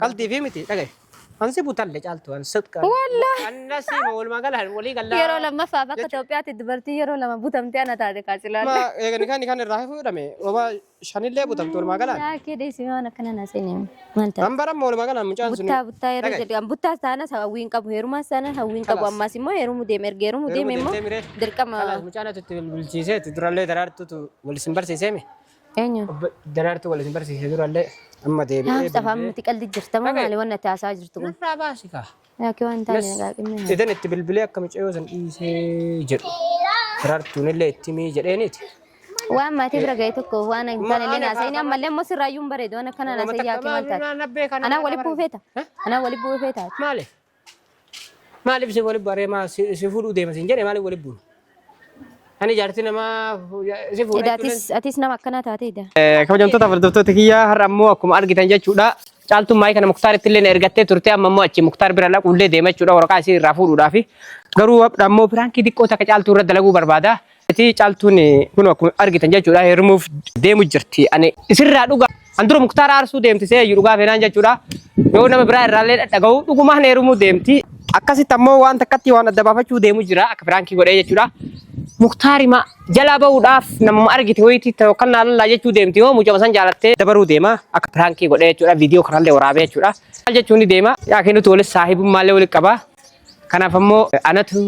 قلتي في متي دقي أنسي بوتال جالتو أنسد كان والله أنا سيما والما قال ولي قال لا يرو لما فابك توبيات الدبرتي يرو لما بوتمتي أنا تادي كاسلا ما كان الراهي فورمي وما شان اللي بوتال تول ما قال يا كده سيما أنا كنا ناسيني ما أنت أمبارح مول ما قال مجان سني بوتا يرو جدي أم بوتا سانا سوين كابو هيرو ما سانا هوين كابو أما سيما هيرو مديم إرجيرو مديم إمو دركم خلاص مجانا تتبل بالجيزة تدرالله درارتو تو والسنبر سيسمي أينو درارتو والسنبر سيسمي درالله أما دي يا تفهم تقلد جرت ما مالي وانا تاساجر تقول لا باسكا يا كمان تاني نقاقم إذا نتبل بليك كم تجوزن إيسي جر درارتو نلله تيمي جرينيت وأما تبرع جايتك وأنا إنسان اللي ناسيني أما اللي مصر رايوم بريد وأنا كنا ناسي يا كمان تاني أنا ولي بوفيتا أنا ولي بوفيتا مالي بس ولي باري ما سيفورو دي مسين جري مالي ولي بون أنا جارتنا ما سيفورو إذا أتيس نما كنا تاتي ده كم جنتو تفردتو تكيا هرمو أكم أرجع تنجا شودا caaltu maay kana muktaar ittillee ergattee turte amma immoo achi muktaar bira laqu illee deema jechuudha waraqaa isii irraa fuudhuudhaafi garuu ammoo firaankii xiqqoo takka caaltuu irra dalaguu barbaada. Ati caaltuun kun akkuma argitan jechuudha heerumuuf deemu jirti ani isirraa dhuga andura muktaar aarsuu deemti see dhugaa feenaan jechuudha yoo nama biraa irraallee dhaga'u dhugumaan heerumuu deemti akkasitti ammoo waan takkatti waan adda baafachuu deemu jira akka firaankii godhee jechuudha. Muktaari ma jala bahuudhaaf nama argite hoyti kan lallaa jechuu deemti yoo mucaa san jaalattee dabaruu deema akka firaankii godhee jechuudha viidiyoo kanallee waraabee jechuudha. Maal jechuun ni deema yaa kennutu waliin saahibummaa waliin qaba. Kanaaf ammoo anatu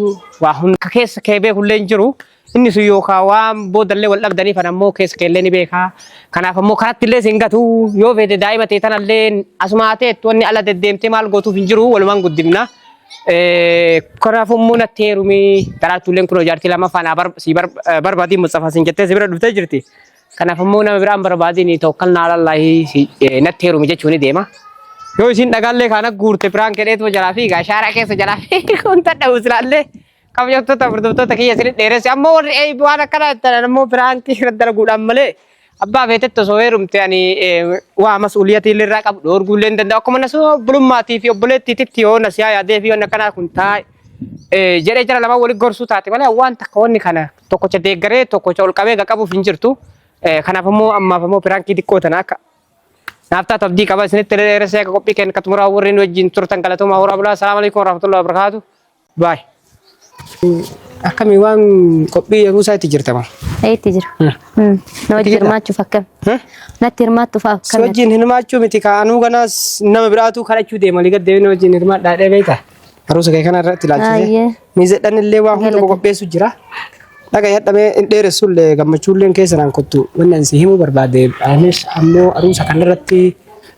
waa hunda keessa keebee hullee hin jiru. Inni sun yookaan waan boodallee wal dhabdaniif ammoo keessa keellee ni beeka. Kanaaf ammoo karatti illee singatu yoo feete daa'ima ta'e tanallee asuma ta'etti wanni ala deddeemtee maal gootuuf hin jiru walumaan guddifna. Kanaaf ammoo natti heerumii daraartuulleen kun ijaartii lama faana barbaadii Mustafa sin jettee si bira dhuftee jirti. Kanaaf ammoo nama biraan barbaadiin tokko naalallaahi natti heerumi jechuun ni deema. Yoo isin dhagaallee kana guurte firaan kedheetu jalaa fi gaashaara keessa jalaa fi kun tadha'u silaallee kabajattoota furdiftoota kiyya isin dheeresse ammoo warri waan akkana jettan ammoo firaan kiyya dalaguudhaan malee abbaa feetetti osoo heerumte ani waa mas'uuliyatii illee irraa qabu dhoorguullee hin danda'u akkuma nasoo bulummaatii fi obboleettiititti yoo nasiyaa yaadee fi waan akkanaa kun taa'e jedhee jara lama waliin gorsuu taate malee waan takka wanni kana tokkocha deeggaree tokkocha ol qabee qabuuf hin jirtu. Kanaaf ammoo ammaaf ammoo firaankii xiqqoo tana akka naaftaa tabdii qaba isinitti dheeressee akka qophii kennu katumuraa warreen wajjin turtan galatoomaa horaa bulaa salaamu alaikum warahmatullahi wabarakaatu baay. Akkami waan qophii eeguu isaatti jirtama. Eetti jira. Na wajjin hirmaachuuf akkam. Natti hirmaattuuf akkam. Wajjin hirmaachuu miti kaanuu ganaas nama biraatu kadhachuu deema liga deemee wajjin hirmaadhaa dhabee beektaa. Haruusa kee kana irratti ilaalchisee miizedhan illee waa hunda qopheessu jira. Dhaga yadhamee dheeressullee gammachuulleen keessa naan kottu wanni ansi himuu barbaade anis ammoo haruusa kanarratti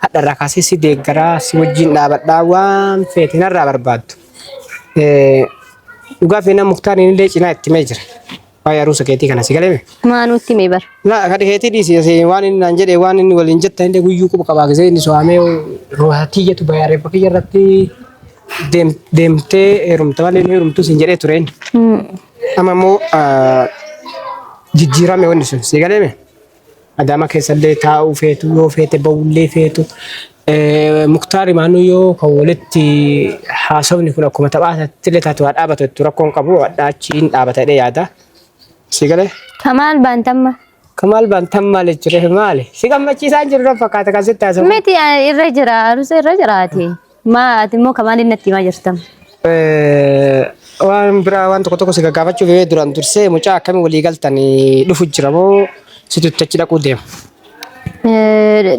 hadharraa kaasee si deeggaraa si wajjin dhaabadhaa waan feete narraa barbaaddu. Dhugaa fi nama muktaariin illee cinaa itti mee jira. Waa'ee haruusa keetii kana si galame. Maanuutti mee bar. Laa kadhi keetii dhiisi waan inni naan jedhee waan inni waliin jetta illee guyyuu quba qabaa gisee inni so'amee roohatii jettu bayaaree bakka irratti deemtee heerumta malee heerumtuu siin jedhee tureen. Amma immoo jijjiirame wanni sun si galame. Adaama keessallee taa'uu feetu yoo feete ba'ullee feetu. Muktaari maanuu yoo kan walitti haasofni kun akkuma taphaatti illee taatu waa dhaabatu jettu rakkoon qabu achiin dhaabatadhee yaada. Si galee? Kamaal Bantamma. Kamaal Bantamma jechuudha maali? Si gammachiisaa jiru dha fakkaata kan sitti haasa'u. Miti irra jira haruusa irra jiraati. Ati immoo kamaal inni natti himaa jirtam. Waan biraa waan tokko si gaggaafachuuf duraan dursee mucaa akkamii walii galtanii dhufu jira moo situ achi dhaquu deema?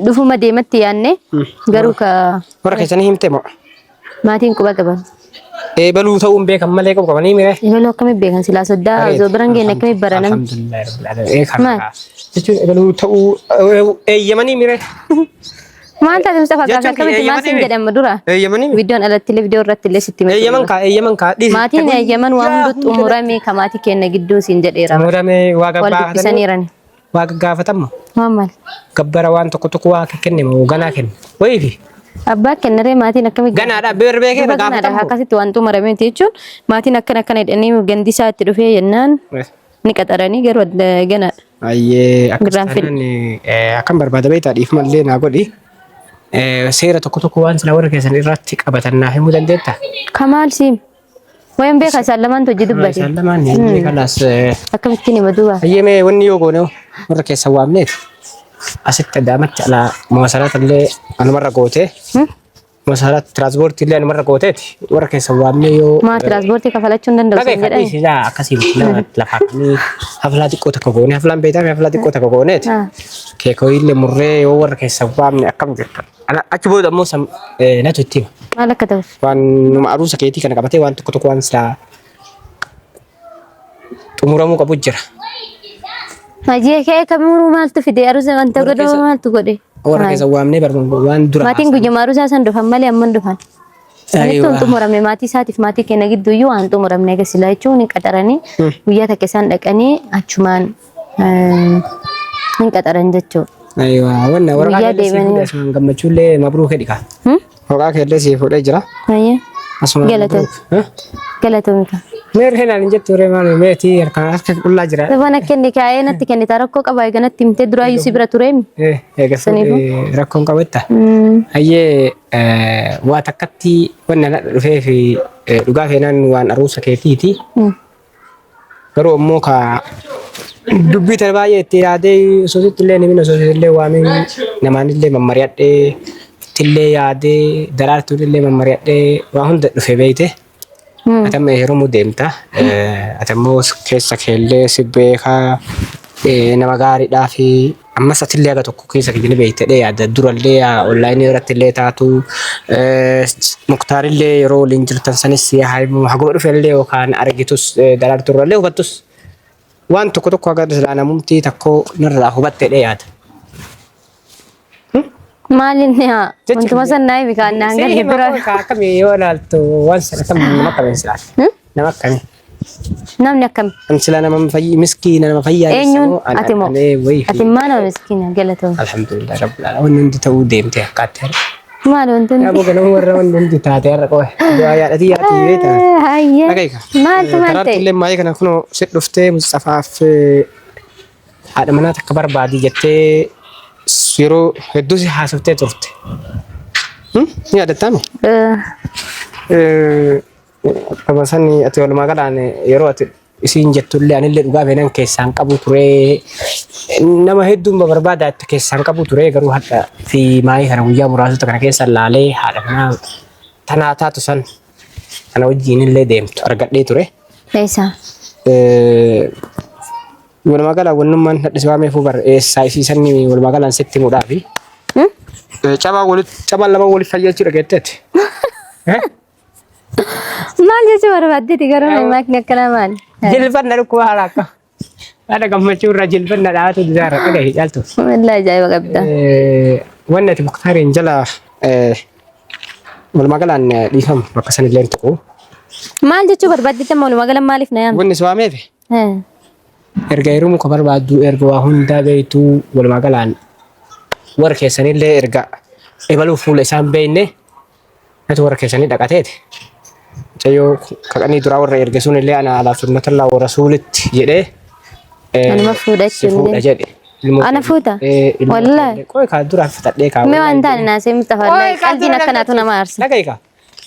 Dhufuma deematti yaanne garuu ka warra keessanii himte moo? Maatiin quba qaban. Baluu ta'uun beekan malee qabu qabanii mire. Baluu akkamitti beekan silaa soddaa osoo biran geenne akkamitti baranam. Jechuun baluu ta'uu eeyyamanii mire. Maal taate Mustafa Kaasaa akkamitti maatiin jedhama dura? Eeyyamanii. Viidiyoon alatti illee viidiyoo irratti illee sitti miti. Eeyyaman kaa. Maatiin eeyyaman waan hunduutti umuramee ka maatii kenna gidduu siin jedheera. Umuramee waa gabbaafatanii. Waa gaggaafatamma. Waan maal? Gabbara waan tokko waa kenne moo ganaa kenna. Wayiifi. Abbaa kennaree maatiin akkamitti ganaadha beerbee keessa gaafatamu. Akkasitti waan xumuramee jechuun maatiin akkana jedhanii gandisaa itti dhufee jennaan ni qaxaranii garuu ganaadha. Ayyee akkam barbaada beektaa dhiif mallee naa godhi. Seera tokko waan sila warra keessan irratti qabatan naa himuu dandeettaa? Kamaal siim. Wayan beekaa isaan lamaan hojii dubbate. Isaan lamaan kalaas. Akkamittiin hima duuba. Ayyee mee wanni yoo goone warra keessan waamneeti. أسيت دامت على مواصلات اللي أنا مرة قوتي مواصلات ترانسبورت اللي أنا مرة قوتي ورك سوامني يو ما ترانسبورتي كفلت شندن دوسن لكن جدا كذي لا كسي لا لحقني حفلات كوتا كوكوني حفلات بيتا حفلات كوتا كوكونيت كيكوي اللي مرة ورك سوامني أكمل أنا أكبر موسم ناتو تيم ما لك دوس وان معروسة كيتي كنا كبتي وان تكتو كوان سلا تمرمو كبوجر ما جي كي كمرو مالتو في دي أروز أنت قدو مالتو قدي ورك سوامني برمو وان درا ما تينكو جمارو ساسن دفن مالي أمن دفن Anitun tumuramne mati satif mati kena gitu yu an tumuramne ke silai cuni katarani wiya ta kesan dakani acuman nin kataran jecco aywa wanna warqa ke si gammachulle mabruuk edika warqa ke si fude jira ayya asma galato galato mika mer hena ninjettu re mane meti arkan aske ulla jira tabana kenni ka ayna tikeni tarakko qabay ganat timte dura yusibra turem egasani rakkon qabetta ayye wa takkatti wanna rufe fi duga fenan wan arusa ketiti garo mo ka dubbi tarbaye tiyade sositille ni min sositille wa min namanille mamariyade tille yade darartu tille mamariyade wa hunda rufe beite atame herumu demta atamo kessa kelle sibeka nama gari dafi amma satille aga tokko kessa kidini beite de ada duralle online ratille tatu muktarille yero linjirtan sanis ya haymu hago rufelle o kan argitus darar turalle hubatus wan tokko tokko aga dana mumti takko narra hubatte de yada Malinnya, untuk masa naik bikan nanggal hibra. Kami yola tu wan sana tam nama kami silat. Nama kami. Namanya kami. Sila nama fayi miskin nama fayi. Enyun atimo. Atim mana miskin gela tu. Alhamdulillah Rabbil alamin. Nundi tahu dem teh kater. Malu untuk. Abu kena warna nundi tater kau. Dua ayat ati ati beta. Ayah. Agak ika. Mal tu mal teh. Tarat lem mai kena kuno set dufte Mustafa ada mana tak kabar badi jette. Siro heddu si hasabte turte ya datame kabasani ati wal magalane yero ati isin jettulle anille duga benan kesan qabu ture nama heddu barbada at kesan qabu ture garu hadda fi mai harawiya murasu takana kesan lale hada kana tanata to san ana wajinille demto argadde ture Esa wal magala wonnman hadde siwame fu bar saisi sanni wal magalan setti mudafi caba lama wali fayyalchi dagetet mal jechu barbadde tigaro mak nakala mal jilban naru ko halaka ada gammachu rajilban na daatu dara aga hijaltu wallahi jay wagabda wanna ti muqtarin jala wal magalan difam bakasan lento mal jechu barbadde tam wal magalan malif nayam wonni siwame fe erga irumu kabar badu erga wa hunda beitu wal magalan war kesanille erga ebalu fule sambene atu war kesani daqatete tayo kakani dura war erga sunille ana ala sunnatullah wa rasulit jede ana mafuda jede ana futa wallahi koy ka dura fatade ka me wanta na sai mustafa wallahi qalbi nakana tuna marsa lagaika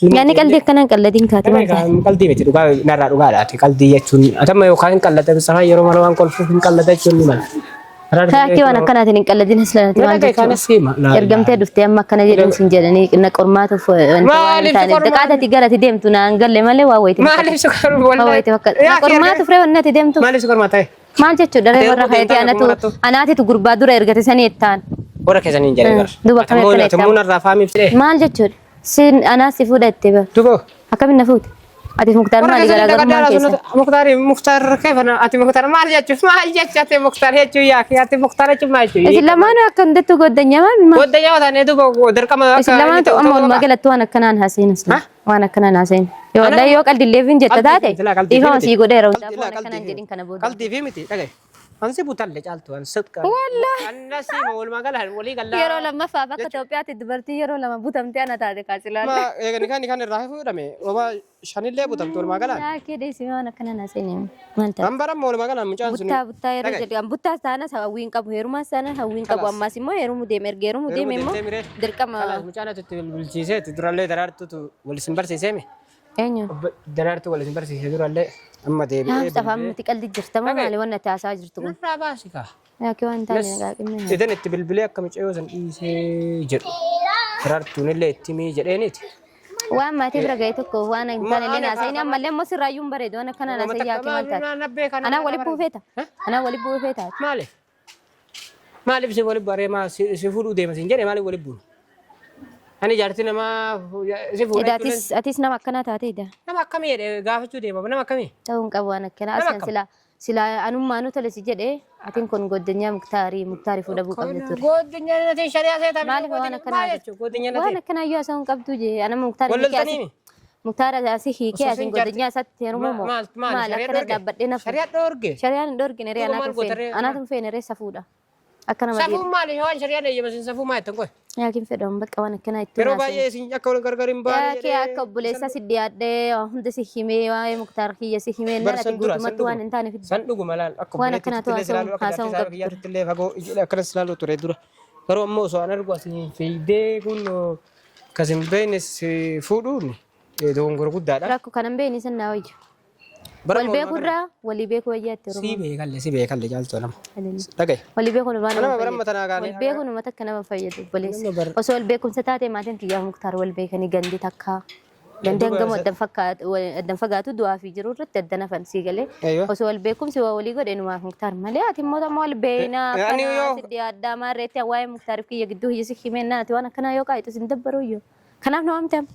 yani qalbi kana qalladin ka tuma qalbi beti duga narra duga ati qalbi yechun atama yo kan qallata safa yero malwan kolfu fin qallata chun mal Kaki wana kana tin qalladin hasla ergamte dufte amma kana jedin sin jedani na qormatu fo wanta daqata tigarati demtu na ngalle male wa wayte male sukar wallahi wayte wakkat na qormatu fre wannati demtu male sukar matai mal jechu dare warra hayati anati tu gurba dura ergate sani ettan ora kesanin jare gar duba kana tamuna rafami fre mal jechu sin ana sifudatte ba dugo akamin nafut ati mukhtar mali gara gar mal kesa mukhtar كيف انا ati mukhtar mal ya cuf mal ya ati mukhtar ya cu ya ati mukhtar cu mai cu islamano akan detu godanya mal godanya wata ne dugo der kama islamano to amul magala to ana kanan hasin islam wana kanan hasin yo da yo qaldi levin jetta date ifam si gode rawda wana kanan jedin kana bod qaldi fimiti tagay anse butalle jaltu ansadka wallah annasi mol magala wali galla yero lama fa fa to piati dubarti yero lama butamte ana taade kasila ma egani kan rahifu dame oba shanille butamtu wal magala ya ke dei simana kana nasene manta ambara mol magala muchan sunu butta yero jadi butta sana sa win kabu heruma sana hawin kabu amma simo herumu de mergerumu de memo derkama muchana tu bilchise tu duralle darartu tu wal simbar siseme Eenyu? Daraartuu waliin barsiisee durallee amma deebi'ee. Mustafaa miti qaldi jirta moo maali wanna taasaa jirtu kun? Nurraa baasi kaa. Yaaki waan taane gaaqimne. Idan itti bilbilee akka mucayyoo san dhiisee jedhu. Daraartuun illee itti mii jedheeniiti. Waan maatii bira ga'e tokko waan hin taane illee naasaa inni ammallee ammoo sirraayyuun bareedu waan akkana naasaa yaaki maal taate. Anaa waliin buufeeta. Anaa waliin buufeeta. Maali? Maaliif si waliin baree maa si fuudhuu deema siin jedhee maaliif waliin buunu? Ani jaartii namaa si fuudhee. Atis nama akkanaa taateedha. Nama akkamii jedhee gaafachuu deema nama akkamii? Ta'uun qabu waan akkanaa asaan sila anummaanuu tole si jedhee atiin kun goddanyaa muktaarii fuudhamuu qabdi ture. Goddanyaa natiin shari'aa seetaa. Maaliif waan akkanaa goddanyaa waan akkanaa iyyuu asaan qabdu jee ana muktaarii muktaara asii hiikee asiin goddanyaa isaatti heerumuu moo maal akkana dhaabbadhee nafu. Shari'aa dhoorge. Shari'aan hin dhoorgine ree anaatu feene ree safuudha. Akkana malee. Safuu maali waan shari'aan eeyyama sin safuu maa jettan qoy. Yaakiin fedhamu bakka waan akkanaa itti yeroo baay'ee isin akka wal gargar hin baane jedhee. Yaakii akka obboleessa si dhiyaadhee hunda si himee waa'ee muktaara kiyya si himee nana ati guutumatti waan hin taane fidda. San dhuguma laal akka waan akkanaa ta'uu haasa'uu qabdu. Kiyyaatti illee fagoo akkanas ilaaluu ture dura. Garuu ammoo osoo an argu asiin fiigdee kun kasin beeknes fuudhuun dogongora guddaadha. Rakko kanan beekni san naa wayyu. Wal beekurraa walii beekuu wayyaatti yeroo. Si beekalle jaaltu nama. Dhagaye. Walii beekuun waan nama baramma tanaa gaane. Wal beekuun uummata akka nama fayyadu obboleessi. Osoo wal beekumsa taate maatiin kiyyaa muktaara wal beekanii gandi takka. Gandi hangam addan fagaatu du'aa fi jiru irratti adda nafan sii galee. Osoo wal beekumsi waa walii godhe numaaf muktaara malee ati immoo tammoo wal beeknaa akkanaa sidii addaa maarreetti waa'ee muktaariif kiyya gidduu hiyyisi himennaa ati waan akkanaa yoo qaayitu sin dabbaruu iyyuu. Kanaaf nama mitam.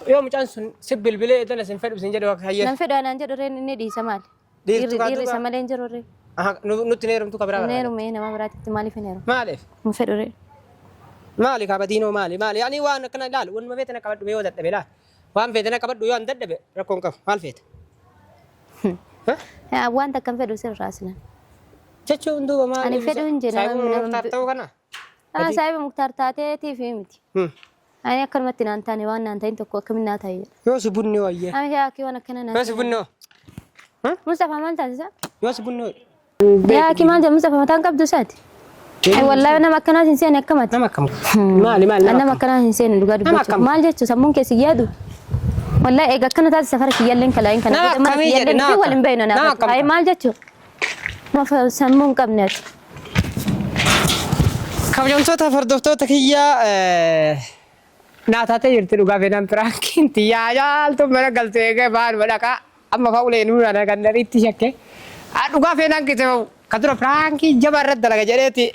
Yoo mucaan sun si bilbilee dala sin fedhu sin jedhu akka hayya. Nan fedhu anaan jedhu reen inni dhiisa maali? Dhiirri isa malee hin jiru ree. Nutti neerumtu kabira bara. Neerumee nama biraatitti maaliif hin neerum? Maaliif? Hin fedhu ree. Maali kabadiinoo maali? Ani waan akkana ilaalu wanuma feetana qabadhu yoo dadhabe laal. Waan feetana qabadhu yoo an dadhabe rakkoon qabu maal feeta? Waan takka hin fedhu sirraa silan. Jechuun duuba maali? Ani fedhu hin jedhu. Saayibu muktaar ta'uu kana? Saayibu muktaar taateetiif miti. Ani akkanumatti naan taane waan naan ta'in tokko akkamiin naa ta'e. Yoo si bunni wayyee. Ani yaakii waan akkana naan. Yoo si bunni hoo? Mustafaa maal taasisa? Yoo si bunni hoo? Yaakii maal jedhu Mustafaa mataan qabdu isaati? Wallaahi nama akkanaa hin seene akkamati. Nama akkam. Maali nama akkanaa hin seene dhugaa dubbachuu. Maal jechuun sammuun keessi yaadu. Wallaahi egaa akkana taate safara kiyyaalleen kalaayin kana. Nama akkamii jedhe nama akkam. Waliin beeynu naaf. Ayi maal jechuun. Nama sammuun qabne ati. Kabajamtoota hordoftoota kiyyaa naataatee jirti dhugaa fedhan piraankiin xiyyaa jaaltu mana galtu eegee baan badhaqa amma fa'ulee nuurana kan dhariitti shakke dhugaa fedhan kite ka dura piraankii jaba irratti dalaga jedheeti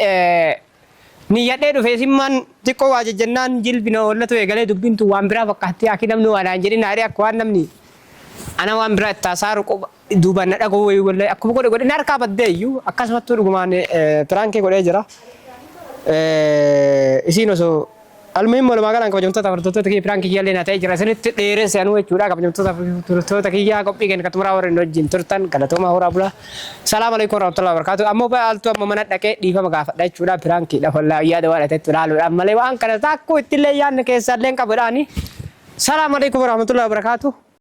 niyyadhee dhufee simmaan xiqqoo waa jejjennaan jilbina hollatu eegalee dubbintu waan biraa fakkaatti akki namni waanaan jedhin haadhee akka waan namni ana waan biraa itti haasaru duuba na dhagoo wayii wallee akkuma godhe godhe harkaa baddee iyyuu akkasumattuu dhugumaan piraankii godhee jira isiin osoo almuhim walumaa galaan kabajamtoota hordoftoota kiyya piraankii kiyyaallee naa ta'ee jira isinitti dheeresse anuu jechuudha kabajamtoota hordoftoota kiyyaa qophii keenya katumuraa warreen wajjin turtan galatoomaa horaa bulaa salaamu alaikum warahmatullahi wabarakatuh ammoo ba'aaltu amma mana dhaqee dhiifama gaafadha jechuudha piraankiidha wallaa yaada waan ta'etti ilaaluudhaan malee waan kana takkuu ittillee yaadne keessaallee qabudhaani salaamu alaikum warahmatullahi wabarakatuh